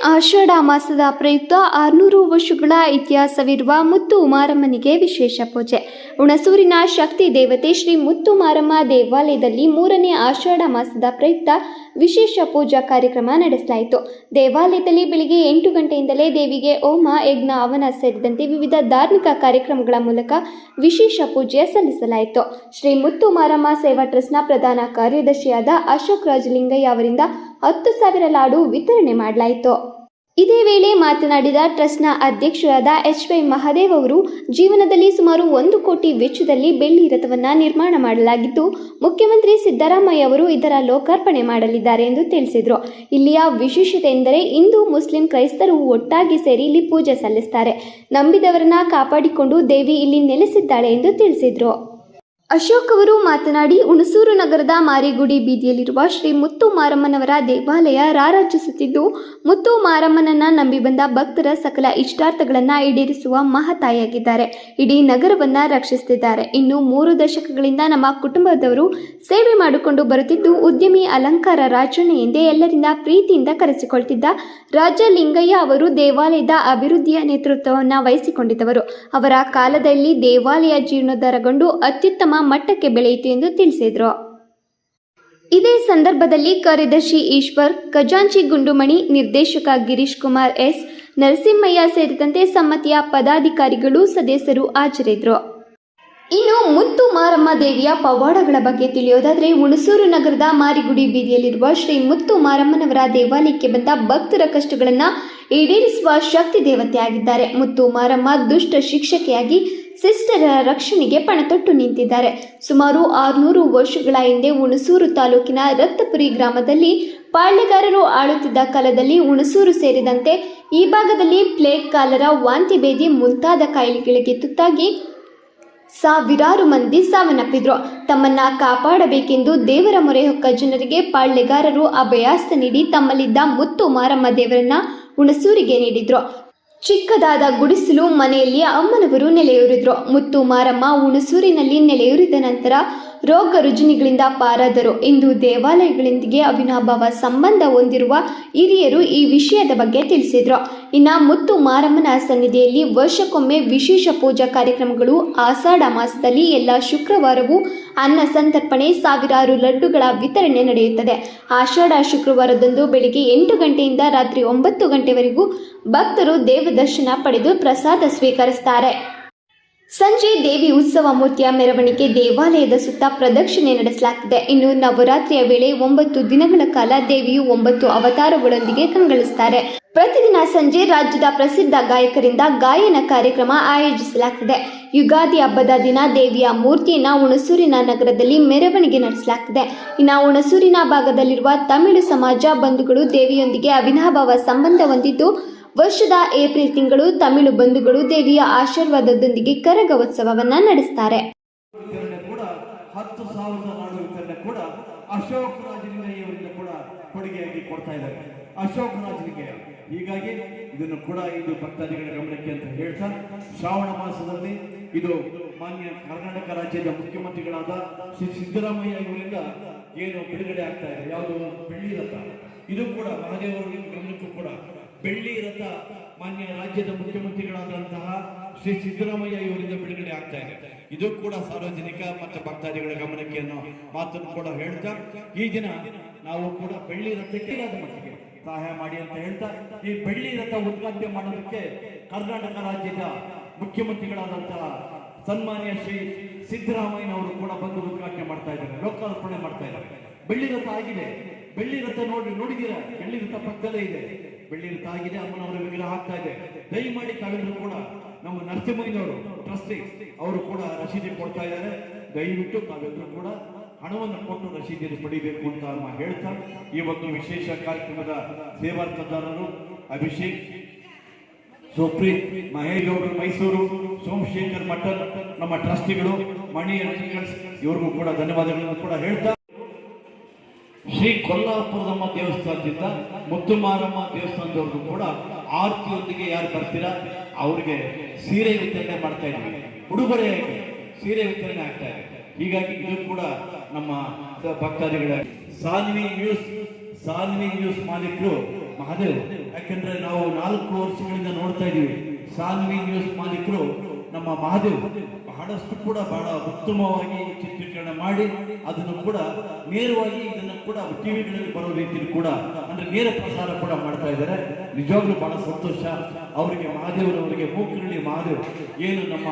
ಆಷಾಢ ಮಾಸದ ಪ್ರಯುಕ್ತ 600 ವರ್ಷಗಳ ಇತಿಹಾಸವಿರುವ ಮುತ್ತು ಮಾರಮ್ಮನಿಗೆ ವಿಶೇಷ ಪೂಜೆ. ಹುಣಸೂರಿನ ಶಕ್ತಿ ದೇವತೆ ಶ್ರೀ ಮುತ್ತು ಮಾರಮ್ಮ ದೇವಾಲಯದಲ್ಲಿ 3ನೇ ಆಷಾಢ ಮಾಸದ ಪ್ರಯುಕ್ತ ವಿಶೇಷ ಪೂಜಾ ಕಾರ್ಯಕ್ರಮ ನಡೆಸಲಾಯಿತು. ದೇವಾಲಯದಲ್ಲಿ ಬೆಳಿಗ್ಗೆ 8 ಗಂಟೆಯಿಂದಲೇ ದೇವಿಗೆ ಹೋಮ, ಯಜ್ಞ, ಹವನ ಸೇರಿದಂತೆ ವಿವಿಧ ಧಾರ್ಮಿಕ ಕಾರ್ಯಕ್ರಮಗಳ ಮೂಲಕ ವಿಶೇಷ ಪೂಜೆ ಸಲ್ಲಿಸಲಾಯಿತು. ಶ್ರೀ ಮುತ್ತು ಮಾರಮ್ಮ ಸೇವಾ ಟ್ರಸ್ಟ್ನ ಪ್ರಧಾನ ಕಾರ್ಯದರ್ಶಿಯಾದ ಅಶೋಕ್ ರಾಜಲಿಂಗಯ್ಯ ಅವರಿಂದ 10,000 ಲಾಡು ವಿತರಣೆ ಮಾಡಲಾಯಿತು. ಇದೇ ವೇಳೆ ಮಾತನಾಡಿದ ಟ್ರಸ್ಟ್ನ ಅಧ್ಯಕ್ಷರಾದ ಎಚ್.ವೈ. ಮಹದೇವ್ ಅವರು, ಜೀವನದಲ್ಲಿ ಸುಮಾರು 1 ಕೋಟಿ ವೆಚ್ಚದಲ್ಲಿ ಬೆಳ್ಳಿ ರಥವನ್ನು ನಿರ್ಮಾಣ ಮಾಡಲಾಗಿದ್ದು, ಮುಖ್ಯಮಂತ್ರಿ ಸಿದ್ದರಾಮಯ್ಯ ಅವರು ಇದರ ಲೋಕಾರ್ಪಣೆ ಮಾಡಲಿದ್ದಾರೆ ಎಂದು ತಿಳಿಸಿದರು. ಇಲ್ಲಿಯ ವಿಶೇಷತೆ ಎಂದರೆ ಹಿಂದೂ, ಮುಸ್ಲಿಂ, ಕ್ರೈಸ್ತರು ಒಟ್ಟಾಗಿ ಸೇರಿ ಇಲ್ಲಿ ಪೂಜೆ ಸಲ್ಲಿಸುತ್ತಾರೆ. ನಂಬಿದವರನ್ನ ಕಾಪಾಡಿಕೊಂಡು ದೇವಿ ಇಲ್ಲಿ ನೆಲೆಸಿದ್ದಾಳೆ ಎಂದು ತಿಳಿಸಿದರು. ಅಶೋಕ್ ಅವರು ಮಾತನಾಡಿ, ಹುಣಸೂರು ನಗರದ ಮಾರಿಗುಡಿ ಬೀದಿಯಲ್ಲಿರುವ ಶ್ರೀ ಮುತ್ತು ಮಾರಮ್ಮನವರ ದೇವಾಲಯ ರಾರಾಜಿಸುತ್ತಿದ್ದು, ಮುತ್ತು ಮಾರಮ್ಮನನ್ನ ನಂಬಿ ಬಂದ ಭಕ್ತರ ಸಕಲ ಇಷ್ಟಾರ್ಥಗಳನ್ನು ಈಡೇರಿಸುವ ಮಹಾತಾಯಿಯಾಗಿದ್ದಾರೆ. ಇಡೀ ನಗರವನ್ನ ರಕ್ಷಿಸುತ್ತಿದ್ದಾರೆ. ಇನ್ನು 3 ದಶಕಗಳಿಂದ ನಮ್ಮ ಕುಟುಂಬದವರು ಸೇವೆ ಮಾಡಿಕೊಂಡು ಬರುತ್ತಿದ್ದು, ಉದ್ಯಮಿ ಅಲಂಕಾರ ರಾಜಣ್ಣ ಎಂದೇ ಎಲ್ಲರಿಂದ ಪ್ರೀತಿಯಿಂದ ಕರೆಸಿಕೊಳ್ತಿದ್ದ ರಾಜಲಿಂಗಯ್ಯ ಅವರು ದೇವಾಲಯದ ಅಭಿವೃದ್ಧಿಯ ನೇತೃತ್ವವನ್ನು ವಹಿಸಿಕೊಂಡಿದ್ದವರು. ಅವರ ಕಾಲದಲ್ಲಿ ದೇವಾಲಯ ಜೀರ್ಣೋದ್ಧಾರಗೊಂಡು ಅತ್ಯುತ್ತಮ ಮಟ್ಟಕ್ಕೆ ಬೆಳೆಯಿತು ಎಂದು ತಿಳಿಸಿದರು. ಇದೇ ಸಂದರ್ಭದಲ್ಲಿ ಕಾರ್ಯದರ್ಶಿ ಈಶ್ವರ್, ಖಜಾಂಚಿ ಗುಂಡುಮಣಿ, ನಿರ್ದೇಶಕ ಗಿರೀಶ್ ಕುಮಾರ್ ಎಸ್, ನರಸಿಂಹಯ್ಯ ಸೇರಿದಂತೆ ಸಮಿತಿಯ ಪದಾಧಿಕಾರಿಗಳು, ಸದಸ್ಯರು ಹಾಜರಿದ್ದರು. ಇನ್ನು ಮುತ್ತು ಮಾರಮ್ಮ ದೇವಿಯ ಪವಾಡಗಳ ಬಗ್ಗೆ ತಿಳಿಯೋದಾದರೆ, ಹುಣಸೂರು ನಗರದ ಮಾರಿಗುಡಿ ಬೀದಿಯಲ್ಲಿರುವ ಶ್ರೀ ಮುತ್ತು ಮಾರಮ್ಮನವರ ದೇವಾಲಯಕ್ಕೆ ಬಂದ ಭಕ್ತರ ಕಷ್ಟಗಳನ್ನು ಈಡೇರಿಸುವ ಶಕ್ತಿ ದೇವತೆಯಾಗಿದ್ದಾರೆ. ಮುತ್ತು ಮಾರಮ್ಮ ದುಷ್ಟ ಶಿಕ್ಷಕಿಯಾಗಿ ಸಿಸ್ಟರ ರಕ್ಷಣೆಗೆ ಪಣತೊಟ್ಟು ನಿಂತಿದ್ದಾರೆ. ಸುಮಾರು 600 ವರ್ಷಗಳ ಹಿಂದೆ ಹುಣಸೂರು ತಾಲೂಕಿನ ರಕ್ತಪುರಿ ಗ್ರಾಮದಲ್ಲಿ ಪಾಳ್ಯಗಾರರು ಆಳುತ್ತಿದ್ದ ಕಾಲದಲ್ಲಿ ಹುಣಸೂರು ಸೇರಿದಂತೆ ಈ ಭಾಗದಲ್ಲಿ ಪ್ಲೇಗ್, ಕಾಲರ, ವಾಂತಿ ಭೇದಿ ಮುಂತಾದ ಕಾಯಿಲೆಗಳಿಗೆ ತುತ್ತಾಗಿ ಸಾವಿರಾರು ಮಂದಿ ಸಾವನ್ನಪ್ಪಿದ್ರು. ತಮ್ಮನ್ನ ಕಾಪಾಡಬೇಕೆಂದು ದೇವರ ಮೊರೆ ಹೊಕ್ಕ ಜನರಿಗೆ ಪಾಳ್ಯಗಾರರು ಅಭಯಾಸ್ತ ನೀಡಿ ತಮ್ಮಲ್ಲಿದ್ದ ಮುತ್ತು ಮಾರಮ್ಮ ದೇವರನ್ನ ಹುಣಸೂರಿಗೆ ನೀಡಿದ್ರು. ಚಿಕ್ಕದಾದ ಗುಡಿಸಲು ಮನೆಯಲ್ಲಿ ಅಮ್ಮನವರು ನೆಲೆಯೂರಿದ್ರು. ಮುತ್ತು ಮಾರಮ್ಮ ಹುಣಸೂರಿನಲ್ಲಿ ನೆಲೆಯೂರಿದ ನಂತರ ರೋಗ ರುಜಿನಗಳಿಂದ ಪಾರಾದರು. ಇಂದು ದೇವಾಲಯಗಳೊಂದಿಗೆ ಅವಿನಾಭಾವ ಸಂಬಂಧ ಹೊಂದಿರುವ ಹಿರಿಯರು ಈ ವಿಷಯದ ಬಗ್ಗೆ ತಿಳಿಸಿದ್ರು. ಇನ್ನು ಮುತ್ತು ಮಾರಮ್ಮನ ಸನ್ನಿಧಿಯಲ್ಲಿ ವರ್ಷಕ್ಕೊಮ್ಮೆ ವಿಶೇಷ ಪೂಜಾ ಕಾರ್ಯಕ್ರಮಗಳು. ಆಷಾಢ ಮಾಸದಲ್ಲಿ ಎಲ್ಲ ಶುಕ್ರವಾರವೂ ಅನ್ನ ಸಂತರ್ಪಣೆ, ಸಾವಿರಾರು ಲಡ್ಡುಗಳ ವಿತರಣೆ ನಡೆಯುತ್ತದೆ. ಆಷಾಢ ಶುಕ್ರವಾರದಂದು ಬೆಳಿಗ್ಗೆ 8 ಗಂಟೆಯಿಂದ ರಾತ್ರಿ 9 ಗಂಟೆವರೆಗೂ ಭಕ್ತರು ದೇವ ದರ್ಶನ ಪಡೆದು ಪ್ರಸಾದ ಸ್ವೀಕರಿಸುತ್ತಾರೆ. ಸಂಜೆ ದೇವಿ ಉತ್ಸವ ಮೂರ್ತಿಯ ಮೆರವಣಿಗೆ ದೇವಾಲಯದ ಸುತ್ತ ಪ್ರದಕ್ಷಿಣೆ ನಡೆಸಲಾಗುತ್ತದೆ. ಇನ್ನು ನವರಾತ್ರಿಯ ವೇಳೆ 9 ದಿನಗಳ ಕಾಲ ದೇವಿಯು 9 ಅವತಾರಗಳೊಂದಿಗೆ ಕಂಗೊಳಿಸುತ್ತಾರೆ. ಪ್ರತಿದಿನ ಸಂಜೆ ರಾಜ್ಯದ ಪ್ರಸಿದ್ಧ ಗಾಯಕರಿಂದ ಗಾಯನ ಕಾರ್ಯಕ್ರಮ ಆಯೋಜಿಸಲಾಗುತ್ತದೆ. ಯುಗಾದಿ ಹಬ್ಬದ ದಿನ ದೇವಿಯ ಮೂರ್ತಿಯನ್ನು ಹುಣಸೂರಿನ ನಗರದಲ್ಲಿ ಮೆರವಣಿಗೆ ನಡೆಸಲಾಗುತ್ತದೆ. ಇನ್ನು ಹುಣಸೂರಿನ ಭಾಗದಲ್ಲಿರುವ ತಮಿಳು ಸಮಾಜ ಬಂಧುಗಳು ದೇವಿಯೊಂದಿಗೆ ಅವಿನಾಭಾವ ಸಂಬಂಧ ಹೊಂದಿದ್ದು, ವರ್ಷದ ಏಪ್ರಿಲ್ ತಿಂಗಳು ತಮಿಳು ಬಂಧುಗಳು ದೇವಿಯ ಆಶೀರ್ವಾದದೊಂದಿಗೆ ಕರಗ ಉತ್ಸವವನ್ನು ನಡೆಸುತ್ತಾರೆ. ಅಶೋಕ್ ರಾಜಲಿಂಗಯ್ಯವರಿಂದ ಕೂಡ ಕೊಡುಗೆಯಾಗಿ ಕೊಡ್ತಾ ಇದ್ದಾರೆ. ಅಶೋಕ್ ರಾಜಲಿಂಗಯ್ಯ, ಹೀಗಾಗಿ ಇದನ್ನು ಕೂಡ ಇದು ಭಕ್ತಾದಿಗಳ ಗಮನಕ್ಕೆ ಅಂತ ಹೇಳ್ತಾ, ಶ್ರಾವಣ ಮಾಸದಲ್ಲಿ ಇದು ಮಾನ್ಯ ಕರ್ನಾಟಕ ರಾಜ್ಯದ ಮುಖ್ಯಮಂತ್ರಿಗಳಾದ ಶ್ರೀ ಸಿದ್ದರಾಮಯ್ಯ ಇವರಿಂದ ಏನು ಬಿಡುಗಡೆ ಆಗ್ತಾ ಇದೆ, ಯಾವುದು ಬೆಳ್ಳಿ ರಥ, ಇದು ಕೂಡ ಮಹದೇವರ ಗಮನಕ್ಕೂ ಕೂಡ ಬೆಳ್ಳಿ ರಥ ಮಾನ್ಯ ರಾಜ್ಯದ ಮುಖ್ಯಮಂತ್ರಿಗಳಾದಂತಹ ಶ್ರೀ ಸಿದ್ದರಾಮಯ್ಯ ಇವರಿಂದ ಬಿಡುಗಡೆ ಆಗ್ತಾ ಇದೆ. ಇದು ಕೂಡ ಸಾರ್ವಜನಿಕ ಮತ್ತು ಭಕ್ತಾದಿಗಳ ಗಮನಕ್ಕೆ ಅನ್ನೋ ಮಾತನ್ನು ಕೂಡ ಹೇಳ್ತಾ, ಈ ದಿನ ನಾವು ಕೂಡ ಬೆಳ್ಳಿ ರಥಕ್ಕೆ ಮಟ್ಟಿಗೆ ಸಹಾಯ ಮಾಡಿ ಅಂತ ಹೇಳ್ತಾ, ಈ ಬೆಳ್ಳಿ ರಥ ಉದ್ಘಾಟನೆ ಮಾಡೋದಕ್ಕೆ ಕರ್ನಾಟಕ ರಾಜ್ಯದ ಮುಖ್ಯಮಂತ್ರಿಗಳಾದಂತಹ ಸನ್ಮಾನ್ಯ ಶ್ರೀ ಸಿದ್ದರಾಮಯ್ಯನವರು ಕೂಡ ಬಂದು ಉದ್ಘಾಟನೆ ಮಾಡ್ತಾ ಇದ್ದಾರೆ, ಲೋಕಾರ್ಪಣೆ ಮಾಡ್ತಾ ಇದ್ದಾರೆ. ಬೆಳ್ಳಿ ರಥ ಆಗಿದೆ. ಬೆಳ್ಳಿ ರಥ ನೋಡಿದ್ದೀರಾ? ಬೆಳ್ಳಿ ರಥ ಪಕ್ಕದಲ್ಲೇ ಇದೆ. ಬೆಳ್ಳಿ ರಥ ಆಗಿದೆ, ಅಮ್ಮನವರ ವಿಗ್ರಹ ಆಗ್ತಾ ಇದೆ. ದಯಮಾಡಿ ತಾವೆಲ್ಲರೂ ಕೂಡ ನಮ್ಮ ನರಸಿಂಹಯ್ಯನವರು ಟ್ರಸ್ಟಿ ಅವರು ಕೂಡ ರಸೀದಿ ಕೊಡ್ತಾ ಇದ್ದಾರೆ. ದಯವಿಟ್ಟು ತಾವೆಲ್ಲರೂ ಕೂಡ ಹಣವನ್ನು ಕೊಟ್ಟು ರಸೀದಿಯನ್ನು ಪಡಿಬೇಕು ಅಂತ ಹೇಳ್ತಾ, ಈ ಒಂದು ವಿಶೇಷ ಕಾರ್ಯಕ್ರಮದ ಸೇವಾರ್ಥದಾರರು ಅಭಿಷೇಕ್, ಸುಪ್ರೀತ್, ಮಹೇಶ್ ಗೌಡರು ಮೈಸೂರು, ಸೋಮಶೇಖರ್ ಮಠದ್, ನಮ್ಮ ಟ್ರಸ್ಟಿಗಳು, ಮಣಿ ಆರ್ಟಿಕಲ್ಸ್ ಇವ್ರಿಗೂ ಕೂಡ ಧನ್ಯವಾದಗಳನ್ನು ಕೂಡ ಹೇಳ್ತಾ, ಶ್ರೀ ಕೊಲ್ಲಾಪುರದಮ್ಮ ದೇವಸ್ಥಾನದಿಂದ ಮುತ್ತು ಮಾರಮ್ಮ ದೇವಸ್ಥಾನದವ್ರಿಗೂ ಕೂಡ ಆರತಿಯೊಂದಿಗೆ ಯಾರು ಬರ್ತೀರಾ ಅವ್ರಿಗೆ ಸೀರೆ ವಿತರಣೆ ಮಾಡ್ತಾ ಇದ್ದೀವಿ. ಉಡುಗೊರೆಯಾಗಿ ಸೀರೆ ವಿತರಣೆ ಆಗ್ತಾ ಇದೆ. ಹೀಗಾಗಿ ಇದು ಕೂಡ ನಮ್ಮ ಭಕ್ತಾದಿಗಳ ಸಾನ್ವಿ ನ್ಯೂಸ್ ಮಾಲೀಕರು ಮಹದೇವ್ ಯಾಕಂದ್ರೆ ನಾವು 4 ವರ್ಷಗಳಿಂದ ನೋಡ್ತಾ ಇದೀವಿ ಸಾನ್ವಿ ನ್ಯೂಸ್ ಮಾಲೀಕರು ನಮ್ಮ ಮಹಾದೇವ್ ಬಹಳಷ್ಟು ಕೂಡ ಬಹಳ ಉತ್ತಮವಾಗಿ ಚಿತ್ರೀಕರಣ ಮಾಡಿ ಅದನ್ನು ಕೂಡ ನೇರವಾಗಿ ಇದನ್ನು ಕೂಡ ಟಿವಿಗಳಲ್ಲಿ ಬರೋ ರೀತಿಯಲ್ಲಿ ಕೂಡ ಅಂದ್ರೆ ನೇರ ಪ್ರಸಾರ ಕೂಡ ಮಾಡ್ತಾ ಇದ್ದಾರೆ. ನಿಜವಾಗ್ಲೂ ಬಹಳ ಸಂತೋಷ. ಅವರಿಗೆ ಮಹಾದೇವರವರಿಗೆ ಮೂಕರಳ್ಳಿ ಮಹಾದೇವ್ ಏನು ನಮ್ಮ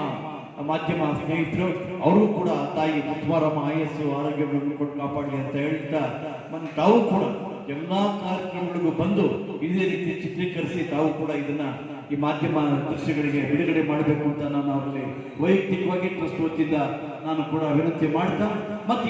ಮಾಧ್ಯಮ ಸ್ನೇಹಿತರು ಅವರು ಕೂಡ ತಾಯಿ ಮುತ್ತುಮಾರಮ್ಮ ಆಯಸ್ಸು ಆರೋಗ್ಯವನ್ನು ಕೊಟ್ಟು ಕಾಪಾಡಲಿ ಅಂತ ಹೇಳ್ತಾ ತಾವು ಕೂಡ ಎಲ್ಲಾ ಕಾರ್ಯಕ್ರಮಗಳಿಗೂ ಬಂದು ಇದೇ ರೀತಿ ಚಿತ್ರೀಕರಿಸಿ ತಾವು ಕೂಡ ಇದನ್ನ ಈ ಮಾಧ್ಯಮ ದೃಶ್ಯಗಳಿಗೆ ಬಿಡುಗಡೆ ಮಾಡಬೇಕು ಅಂತ ನಾನು ಅವರಲ್ಲಿ ವೈಯಕ್ತಿಕವಾಗಿ ಟ್ರಸ್ಟ್ ವತಿಯಿಂದ ನಾನು ಕೂಡ ವಿನಂತಿ ಮಾಡ್ತಾ ಮತ್ತೆ